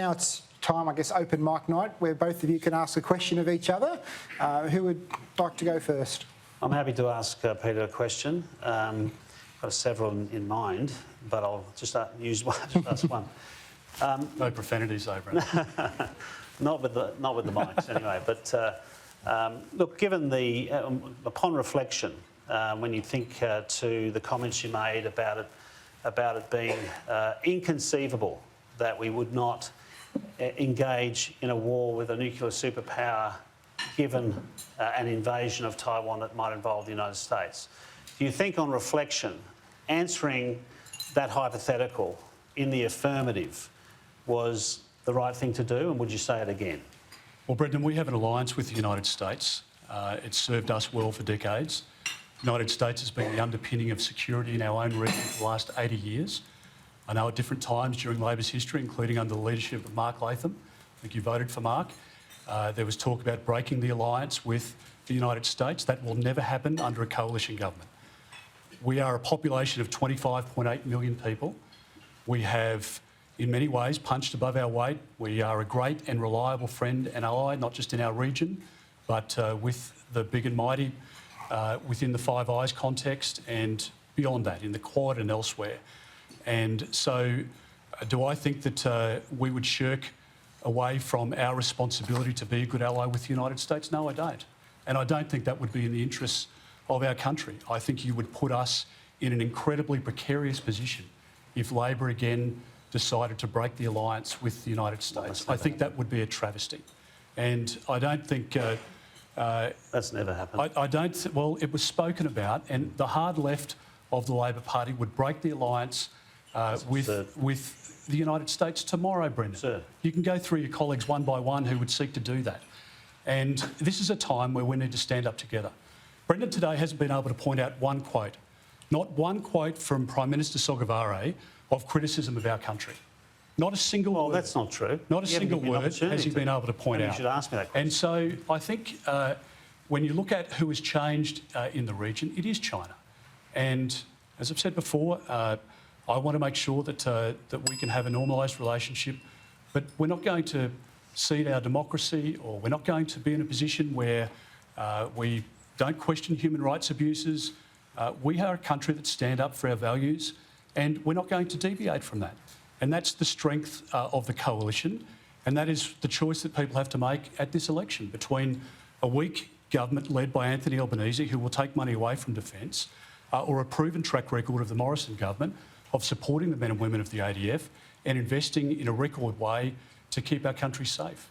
Now it's time, I guess, open mic night, where both of you can ask a question of each other. Who would like to go first? I'm happy to ask Peter a question. Got several in mind, but I'll just use one. Just ask one. No profanities, though, Brad. Not with the mics, anyway. But look, given the upon reflection, when you think to the comments you made about it being inconceivable that we would not engage in a war with a nuclear superpower, given an invasion of Taiwan that might involve the United States. Do you think, on reflection, answering that hypothetical in the affirmative was the right thing to do, and would you say it again? Well, Brendan, we have an alliance with the United States. It's served us well for decades. The United States has been the underpinning of security in our own region for the last 80 years. I know at different times during Labor's history, including under the leadership of Mark Latham, I think you voted for Mark, there was talk about breaking the alliance with the United States. That will never happen under a coalition government. We are a population of 25.8 million people. We have, in many ways, punched above our weight. We are a great and reliable friend and ally, not just in our region, but with the big and mighty within the Five Eyes context and beyond that, in the Quad and elsewhere. And so do I think that we would shirk away from our responsibility to be a good ally with the United States? No, I don't. And I don't think that would be in the interests of our country. I think you would put us in an incredibly precarious position if Labor again decided to break the alliance with the United States. I think that would be a travesty. And I don't think... that's never happened. I don't... Well, it was spoken about, and the hard left of the Labor Party would break the alliance with the United States tomorrow, Brendan. Sir. You can go through your colleagues one by one who would seek to do that. And this is a time where we need to stand up together. Brendan today hasn't been able to point out one quote, not one quote from Prime Minister Sogavare of criticism of our country. Not a single word. Well, that's not true. Not a single word has he been able to point out. You should ask me that question. And so I think when you look at who has changed in the region, it is China. And as I've said before, I want to make sure that that we can have a normalised relationship, but we're not going to cede our democracy, or we're not going to be in a position where we don't question human rights abuses. We are a country that stand up for our values, and we're not going to deviate from that. And that's the strength of the coalition, and that is the choice that people have to make at this election between a weak government led by Anthony Albanese, who will take money away from defence, or a proven track record of the Morrison government of supporting the men and women of the ADF and investing in a record way to keep our country safe.